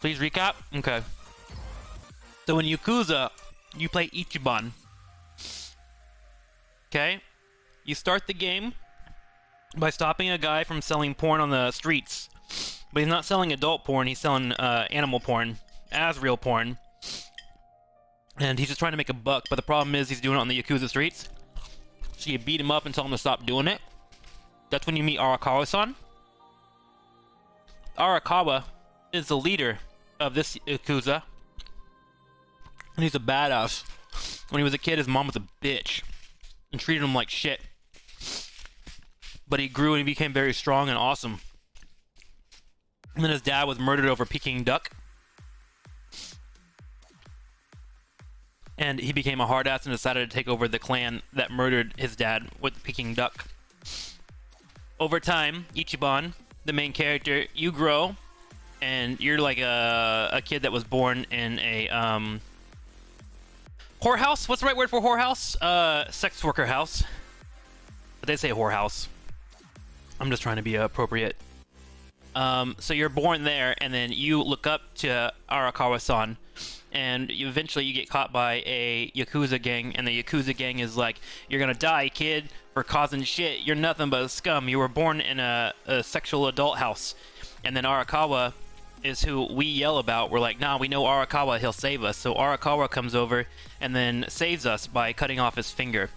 Please recap? Okay. So in Yakuza, you play Ichiban. Okay? You start the game by stopping a guy from selling porn on the streets. But he's not selling adult porn, he's selling animal porn, as real porn. And he's just trying to make a buck, but the problem is he's doing it on the Yakuza streets. So you beat him up and tell him to stop doing it. That's when you meet Arakawa-san. Arakawa is the leader of this Yakuza. And he's a badass. When he was a kid, his mom was a bitch and treated him like shit. But he grew and he became very strong and awesome. And then his dad was murdered over Peking duck. And he became a hard ass and decided to take over the clan that murdered his dad with Peking duck. Over time, Ichiban, the main character, you grow, and you're like a kid that was born in a whorehouse. What's the right word for whorehouse? Sex worker house. But they say whorehouse. I'm just trying to be appropriate. So you're born there, and then you look up to Arakawa-san, and eventually you get caught by a Yakuza gang, and the Yakuza gang is like, you're gonna die, kid, for causing shit. You're nothing but a scum. You were born in a sexual adult house. And then Arakawa is who we yell about. We're like, nah, we know Arakawa, he'll save us. So Arakawa comes over and then saves us by cutting off his finger.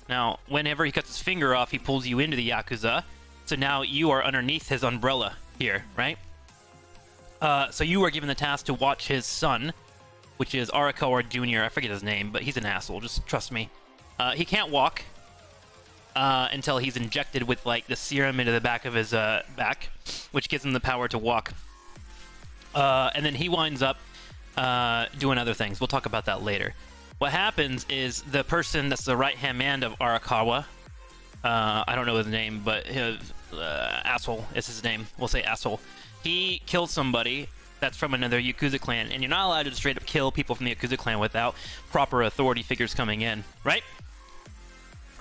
Now, whenever he cuts his finger off, he pulls you into the Yakuza. So now you are underneath his umbrella here, right? So you are given the task to watch his son, which is Arakawa Jr. I forget his name, but he's an asshole. Just trust me. He can't walk until he's injected with like the serum into the back of his back, which gives him the power to walk. And then he winds up doing other things. We'll talk about that later. What happens is the person that's the right-hand man of Arakawa, I don't know his name, but his, asshole is his name. We'll say asshole. He killed somebody that's from another Yakuza clan, and you're not allowed to straight up kill people from the Yakuza clan without proper authority figures coming in, right?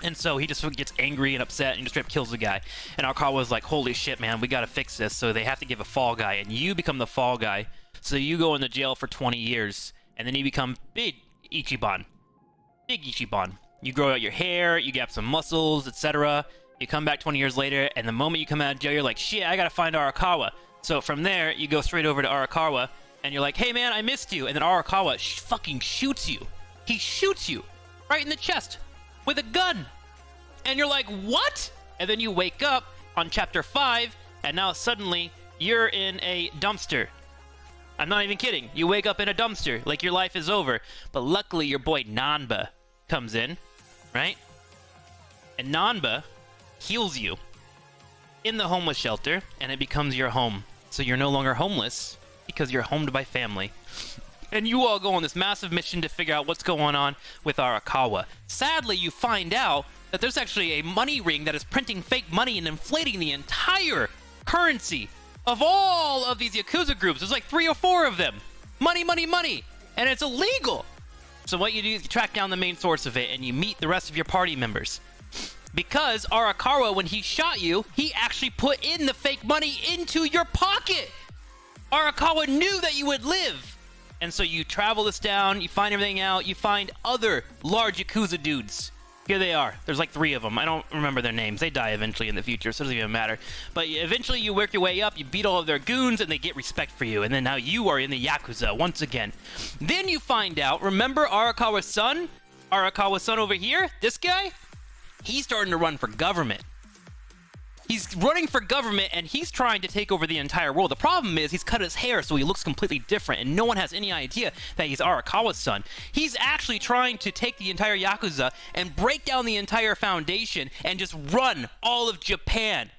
And so he just gets angry and upset and just straight up kills the guy. And Arakawa's like, holy shit, man, we gotta fix this. So they have to give a fall guy, and you become the fall guy. So you go into jail for 20 years, and then you become big Ichiban. Big Ichiban. You grow out your hair, you get some muscles, etc. You come back 20 years later, and the moment you come out of jail, you're like, shit, I gotta find Arakawa. So from there, you go straight over to Arakawa, and you're like, hey man, I missed you. And then Arakawa fucking shoots you. He shoots you right in the chest with a gun. And you're like, what? And then you wake up on chapter 5, and now suddenly you're in a dumpster. I'm not even kidding. You wake up in a dumpster, like your life is over. But luckily your boy Nanba comes in, right? And Nanba heals you in the homeless shelter, and it becomes your home. So you're no longer homeless because you're homed by family. And you all go on this massive mission to figure out what's going on with Arakawa. Sadly, you find out that there's actually a money ring that is printing fake money and inflating the entire currency of all of these Yakuza groups. There's like 3 or 4 of them. Money, money, money. And it's illegal. So what you do is you track down the main source of it, and you meet the rest of your party members. Because Arakawa, when he shot you, he actually put in the fake money into your pocket. Arakawa knew that you would live. And so you travel this down, you find everything out, you find other large Yakuza dudes. Here they are. There's like 3 of them. I don't remember their names. They die eventually in the future, so it doesn't even matter. But eventually you work your way up, you beat all of their goons, and they get respect for you. And then now you are in the Yakuza once again. Then you find out, remember Arakawa's son? Arakawa's son over here? This guy? He's starting to run for government. He's running for government, and he's trying to take over the entire world. The problem is he's cut his hair so he looks completely different, and no one has any idea that he's Arakawa's son. He's actually trying to take the entire Yakuza and break down the entire foundation and just run all of Japan.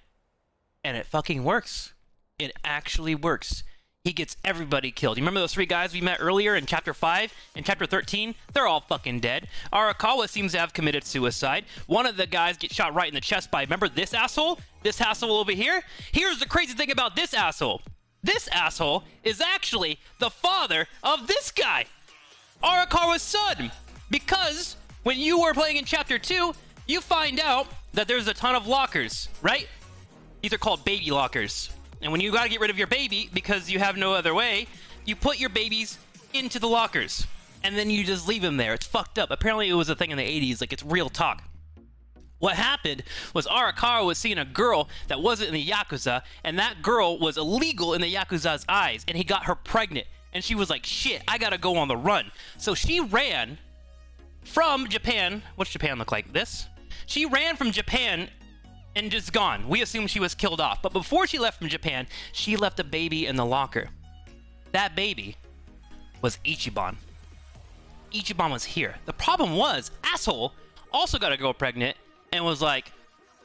And it fucking works. It actually works. He gets everybody killed. You remember those 3 guys we met earlier in Chapter 5 and Chapter 13? They're all fucking dead. Arakawa seems to have committed suicide. One of the guys gets shot right in the chest by, remember this asshole? This asshole over here? Here's the crazy thing about this asshole. This asshole is actually the father of this guy, Arakawa's son. Because when you were playing in Chapter 2, you find out that there's a ton of lockers, right? These are called baby lockers. And when you gotta get rid of your baby because you have no other way, you put your babies into the lockers, and then you just leave them there. It's fucked up. Apparently it was a thing in the 80s, like it's real talk. What happened was Arakawa was seeing a girl that wasn't in the Yakuza, and that girl was illegal in the Yakuza's eyes, and he got her pregnant. And she was like, shit, I gotta go on the run. So she ran from Japan. What's Japan look like? This? She ran from Japan and just gone. We assumed she was killed off. But before she left from Japan, she left a baby in the locker. That baby was Ichiban. Ichiban was here. The problem was, asshole also got a girl pregnant and was like,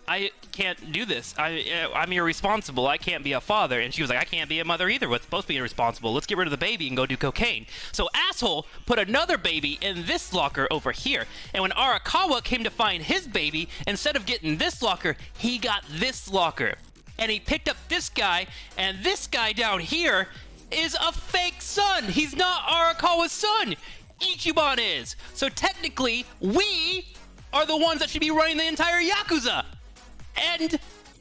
I can't do this. I'm irresponsible. I can't be a father. And she was like, I can't be a mother either. We're supposed to be irresponsible. Let's get rid of the baby and go do cocaine. So asshole put another baby in this locker over here. And when Arakawa came to find his baby, instead of getting this locker, he got this locker. And he picked up this guy, and this guy down here is a fake son. He's not Arakawa's son. Ichiban is. So technically, we are the ones that should be running the entire Yakuza. And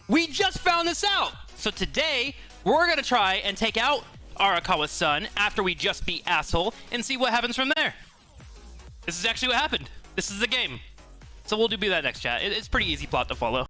we just found this out. So today, we're going to try and take out Arakawa's son after we just beat Asshole and see what happens from there. This is actually what happened. This is the game. So we'll do that next, chat. It's pretty easy plot to follow.